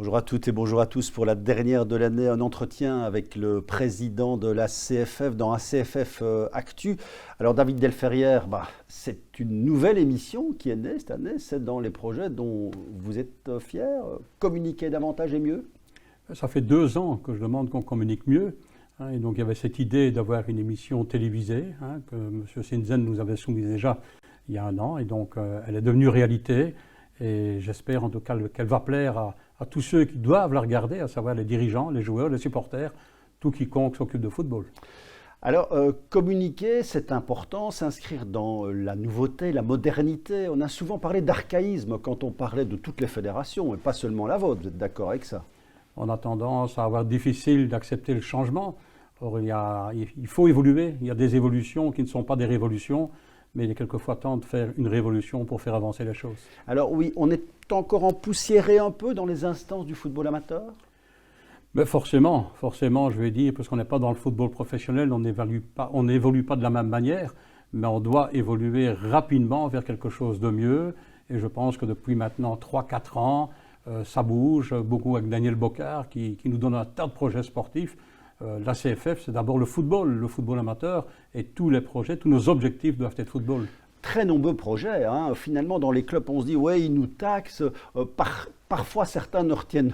Bonjour à toutes et bonjour à tous pour la dernière de l'année, un entretien avec le président de la CFF dans ACFF Actu. Alors David Delferrière, c'est une nouvelle émission qui est née cette année, c'est dans les projets dont vous êtes fier, communiquer davantage et mieux. Ça fait 2 ans que je demande qu'on communique mieux. Et donc il y avait cette idée d'avoir une émission télévisée que M. Sinzen nous avait soumise déjà il y a 1 an. Et donc elle est devenue réalité. Et j'espère en tout cas qu'elle va plaire à tous ceux qui doivent la regarder, à savoir les dirigeants, les joueurs, les supporters, tout quiconque s'occupe de football. Alors, communiquer, c'est important, s'inscrire dans la nouveauté, la modernité. On a souvent parlé d'archaïsme quand on parlait de toutes les fédérations, et pas seulement la vôtre. Vous êtes d'accord avec ça? On a tendance à avoir difficile d'accepter le changement. Or, il faut évoluer. Il y a des évolutions qui ne sont pas des révolutions, mais il est quelquefois temps de faire une révolution pour faire avancer les choses. Alors oui, on est encore empoussiéré un peu dans les instances du football amateur? Mais forcément, je vais dire, parce qu'on n'est pas dans le football professionnel, on n'évolue pas de la même manière, mais on doit évoluer rapidement vers quelque chose de mieux. Et je pense que depuis maintenant 3-4 ans, ça bouge, beaucoup avec Daniel Bocard qui nous donne un tas de projets sportifs. La CFF, c'est d'abord le football amateur, et tous les projets, tous nos objectifs doivent être football. Très nombreux projets. Finalement, dans les clubs, on se dit, ouais, ils nous taxent. Parfois, certains ne retiennent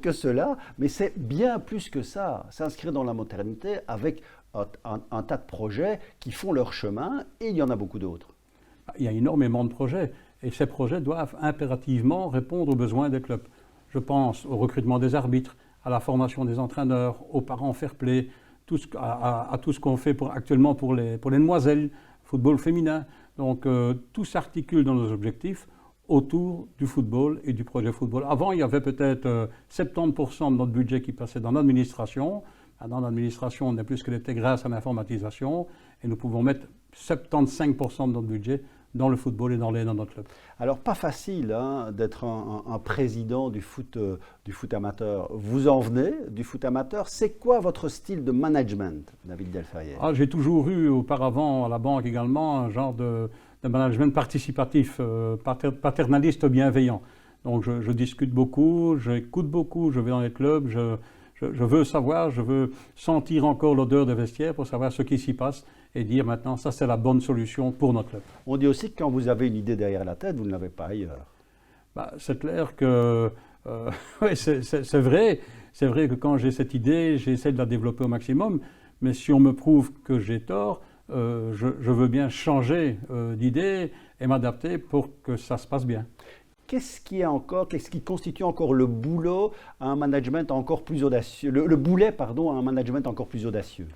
que cela, mais c'est bien plus que ça. S'inscrire dans la modernité avec un tas de projets qui font leur chemin, et il y en a beaucoup d'autres. Il y a énormément de projets, et ces projets doivent impérativement répondre aux besoins des clubs. Je pense au recrutement des arbitres, à la formation des entraîneurs, aux parents fair-play, à tout ce qu'on fait actuellement pour les demoiselles, football féminin. Donc tout s'articule dans nos objectifs autour du football et du projet football. Avant, il y avait peut-être 70% de notre budget qui passait dans l'administration. Dans l'administration, on est plus que l'était grâce à l'informatisation, et nous pouvons mettre 75% de notre budget dans le football et dans notre club. Alors, pas facile d'être un président du foot amateur. Vous en venez du foot amateur. C'est quoi votre style de management, David Delferrière? J'ai toujours eu auparavant à la banque également un genre de management participatif, paternaliste bienveillant. Donc je discute beaucoup, j'écoute beaucoup, je vais dans les clubs, je veux savoir, je veux sentir encore l'odeur des vestiaires pour savoir ce qui s'y passe et dire maintenant ça c'est la bonne solution pour notre club. On dit aussi que quand vous avez une idée derrière la tête, vous ne l'avez pas ailleurs. C'est clair que oui, c'est vrai que quand j'ai cette idée, j'essaie de la développer au maximum, mais si on me prouve que j'ai tort, je veux bien changer d'idée et m'adapter pour que ça se passe bien. Qu'est-ce qui constitue encore le boulot à un management encore plus audacieux, le boulet, pardon, à un management encore plus audacieux?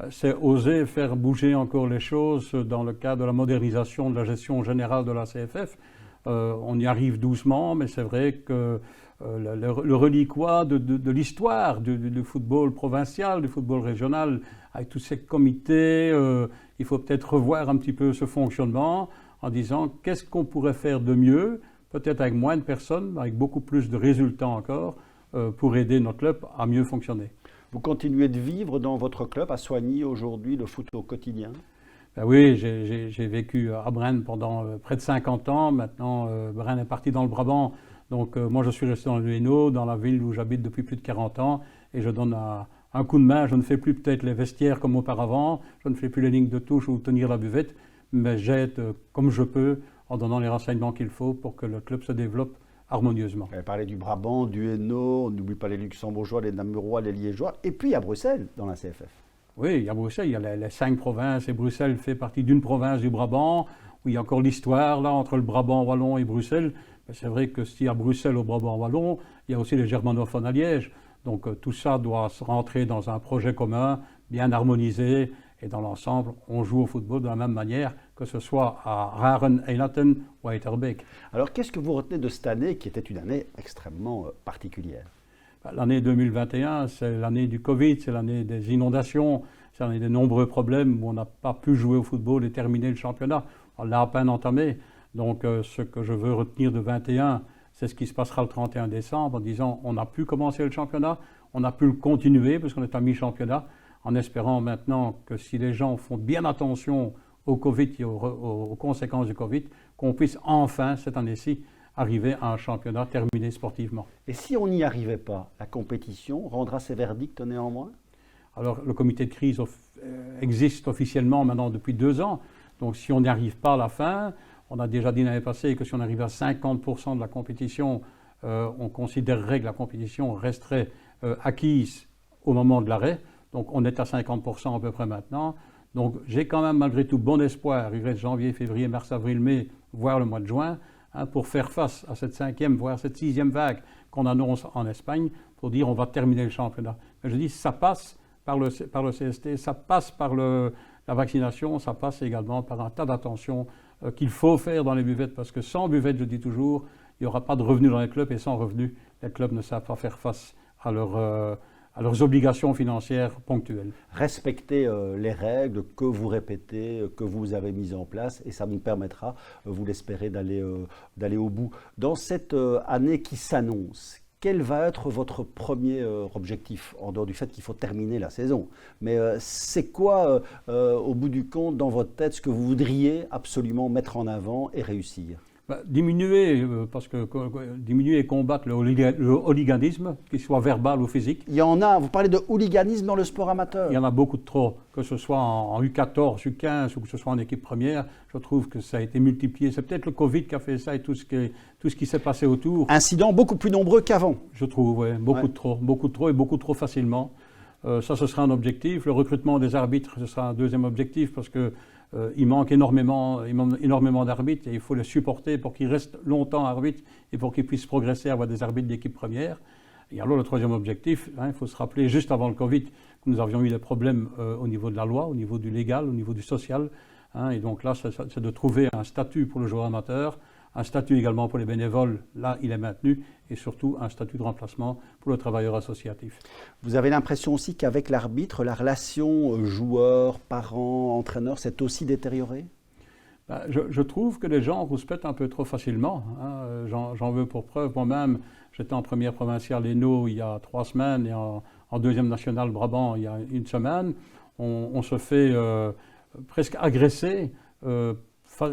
C'est oser faire bouger encore les choses dans le cadre de la modernisation de la gestion générale de la CFF. On y arrive doucement, mais c'est vrai que le reliquat de l'histoire du football provincial, du football régional, avec tous ces comités, il faut peut-être revoir un petit peu ce fonctionnement en disant qu'est-ce qu'on pourrait faire de mieux, peut-être avec moins de personnes, avec beaucoup plus de résultats encore, pour aider notre club à mieux fonctionner. Vous continuez de vivre dans votre club, à Soigny aujourd'hui, le foot au quotidien? Oui, j'ai vécu à Braine pendant près de 50 ans. Maintenant, Braine est parti dans le Brabant. Donc moi, je suis resté dans le Hainaut, dans la ville où j'habite depuis plus de 40 ans. Et je donne un coup de main. Je ne fais plus peut-être les vestiaires comme auparavant. Je ne fais plus les lignes de touche ou tenir la buvette. Mais j'aide comme je peux en donnant les renseignements qu'il faut pour que le club se développe harmonieusement. Vous avez parlé du Brabant, du Hainaut, on n'oublie pas les Luxembourgeois, les Namurois, les Liégeois, et puis à Bruxelles, dans la CFF. Oui, à Bruxelles, il y a les 5 provinces, et Bruxelles fait partie d'une province du Brabant, où il y a encore l'histoire là entre le Brabant wallon et Bruxelles. Mais c'est vrai que s'il y a Bruxelles au Brabant wallon, il y a aussi les germanophones à Liège. Donc tout ça doit se rentrer dans un projet commun, bien harmonisé, et dans l'ensemble, on joue au football de la même manière, que ce soit à Raren, Eilaten ou à Etterbeek. Alors qu'est-ce que vous retenez de cette année, qui était une année extrêmement particulière? L'année 2021, c'est l'année du Covid, c'est l'année des inondations, c'est l'année des nombreux problèmes où on n'a pas pu jouer au football et terminer le championnat. On l'a à peine entamé. Donc ce que je veux retenir de 2021, c'est ce qui se passera le 31 décembre en disant on a pu commencer le championnat, on a pu le continuer parce qu'on est à mi-championnat, en espérant maintenant que si les gens font bien attention au Covid et aux conséquences du Covid, qu'on puisse enfin, cette année-ci, arriver à un championnat terminé sportivement. Et si on n'y arrivait pas, la compétition rendra ses verdicts néanmoins? Alors, le comité de crise existe officiellement maintenant depuis 2 ans. Donc, si on n'y arrive pas à la fin, on a déjà dit l'année passée que si on arrive à 50% de la compétition, on considérerait que la compétition resterait acquise au moment de l'arrêt. Donc, on est à 50% à peu près maintenant. Donc, j'ai quand même malgré tout bon espoir, il reste janvier, février, mars, avril, mai, voire le mois de juin, pour faire face à cette 5e, voire cette 6e vague qu'on annonce en Espagne, pour dire on va terminer le championnat. Mais je dis, ça passe par le CST, ça passe par la vaccination, ça passe également par un tas d'attention qu'il faut faire dans les buvettes, parce que sans buvettes, je dis toujours, il n'y aura pas de revenus dans les clubs, et sans revenus, les clubs ne savent pas faire face à leurs obligations financières ponctuelles. Respectez les règles que vous répétez, que vous avez mises en place, et ça nous permettra, vous l'espérez, d'aller au bout. Dans cette année qui s'annonce, quel va être votre premier objectif, en dehors du fait qu'il faut terminer la saison? Mais c'est quoi, au bout du compte, dans votre tête, ce que vous voudriez absolument mettre en avant et réussir? Diminuer, diminuer et combattre le hooliganisme, qu'il soit verbal ou physique. Il y en a, vous parlez de hooliganisme dans le sport amateur. Il y en a beaucoup de trop, que ce soit en U14, U15 ou que ce soit en équipe première. Je trouve que ça a été multiplié. C'est peut-être le Covid qui a fait ça et tout ce qui s'est passé autour. Incidents beaucoup plus nombreux qu'avant. Je trouve, oui, beaucoup de trop et beaucoup trop facilement. Ça, ce sera un objectif. Le recrutement des arbitres, ce sera un deuxième objectif parce que il manque énormément d'arbitres et il faut les supporter pour qu'ils restent longtemps arbitres et pour qu'ils puissent progresser à avoir des arbitres d'équipe première. Et alors le troisième objectif, il faut se rappeler juste avant le Covid que nous avions eu des problèmes au niveau de la loi, au niveau du légal, au niveau du social. Et donc là, c'est de trouver un statut pour le joueur amateur, un statut également pour les bénévoles, là il est maintenu, et surtout un statut de remplacement pour le travailleur associatif. Vous avez l'impression aussi qu'avec l'arbitre, la relation joueur, parent, entraîneur s'est aussi détériorée? Je trouve que les gens rouspètent un peu trop facilement. J'en veux pour preuve. Moi-même, j'étais en première provinciale Hainaut il y a 3 semaines et en deuxième nationale Brabant il y a 1 semaine. On se fait presque agresser,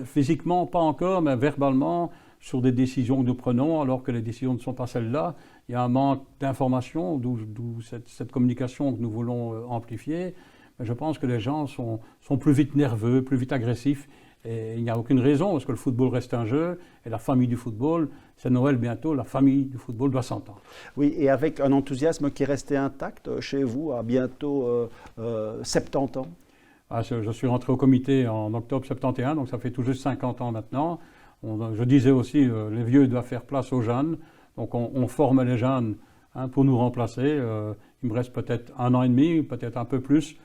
physiquement pas encore, mais verbalement, sur des décisions que nous prenons, alors que les décisions ne sont pas celles-là. Il y a un manque d'information, d'où cette communication que nous voulons amplifier. Mais je pense que les gens sont plus vite nerveux, plus vite agressifs. Et il n'y a aucune raison, parce que le football reste un jeu, et la famille du football, c'est Noël bientôt, la famille du football doit s'entendre. Oui, et avec un enthousiasme qui est resté intact chez vous à bientôt 70 ans. Je suis rentré au comité en octobre 71, donc ça fait tout juste 50 ans maintenant. Je disais aussi, les vieux doivent faire place aux jeunes, donc on forme les jeunes pour nous remplacer. Il me reste peut-être 1 an et demi, peut-être un peu plus.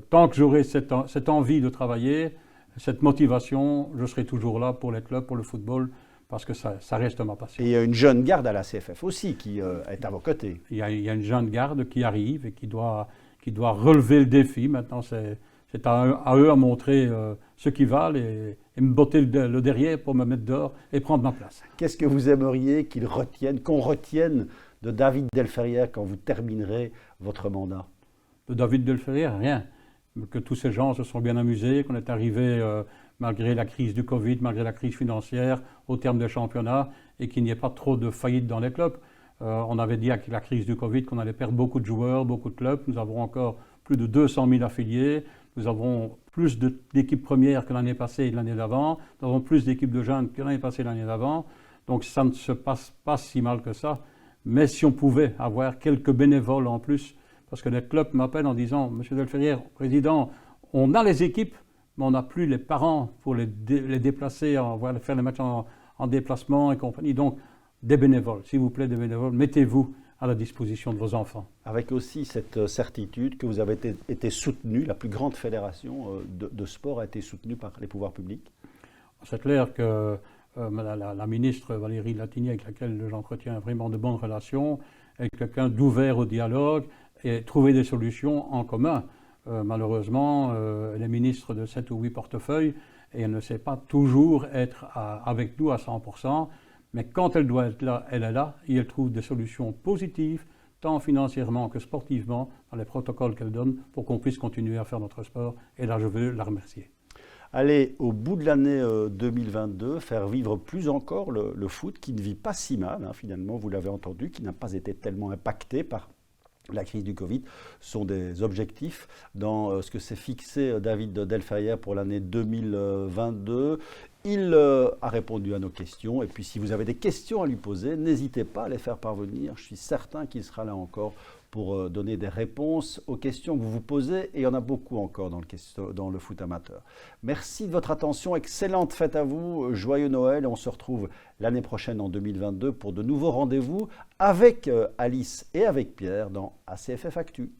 Tant que j'aurai cette envie de travailler, cette motivation, je serai toujours là pour les clubs, pour le football, parce que ça reste ma passion. Et il y a une jeune garde à la CFF aussi qui est à vos côtés. Il y a une jeune garde qui arrive et qui doit relever le défi. Maintenant, c'est à eux à montrer ce qu'ils valent et me botter le derrière pour me mettre dehors et prendre ma place. Qu'est-ce que vous aimeriez qu'on retienne de David Delferrière quand vous terminerez votre mandat? De David Delferrière, rien. Que tous ces gens se sont bien amusés, qu'on est arrivé, malgré la crise du Covid, malgré la crise financière, au terme des championnats, et qu'il n'y ait pas trop de faillites dans les clubs. On avait dit avec la crise du Covid qu'on allait perdre beaucoup de joueurs, beaucoup de clubs. Nous avons encore plus de 200 000 affiliés. Nous avons plus d'équipes premières que l'année passée et l'année d'avant. Nous avons plus d'équipes de jeunes que l'année passée et l'année d'avant. Donc ça ne se passe pas si mal que ça. Mais si on pouvait avoir quelques bénévoles en plus, parce que les clubs m'appellent en disant « Monsieur Delferrière, président, on a les équipes, mais on n'a plus les parents pour les déplacer, faire les matchs en déplacement et compagnie. Donc, des bénévoles, s'il vous plaît, des bénévoles, mettez-vous à la disposition de vos enfants. » Avec aussi cette certitude que vous avez été soutenu, la plus grande fédération de sport a été soutenue par les pouvoirs publics. C'est clair que la ministre Valérie Latini, avec laquelle j'entretiens vraiment de bonnes relations, est quelqu'un d'ouvert au dialogue et trouver des solutions en commun. Malheureusement, elle est ministre de 7 ou 8 portefeuilles et elle ne sait pas toujours être avec nous à 100%, mais quand elle doit être là, elle est là et elle trouve des solutions positives, tant financièrement que sportivement, dans les protocoles qu'elle donne pour qu'on puisse continuer à faire notre sport. Et là, je veux la remercier. aller au bout de l'année 2022, faire vivre plus encore le foot qui ne vit pas si mal, hein, finalement, vous l'avez entendu, qui n'a pas été tellement impacté par la crise du Covid, sont des objectifs dans ce que s'est fixé David Delfayer pour l'année 2022. Il a répondu à nos questions et puis si vous avez des questions à lui poser, n'hésitez pas à les faire parvenir. Je suis certain qu'il sera là encore pour donner des réponses aux questions que vous vous posez et il y en a beaucoup encore dans le foot amateur. Merci de votre attention, excellente fête à vous, joyeux Noël et on se retrouve l'année prochaine en 2022 pour de nouveaux rendez-vous avec Alice et avec Pierre dans ACFF Actu.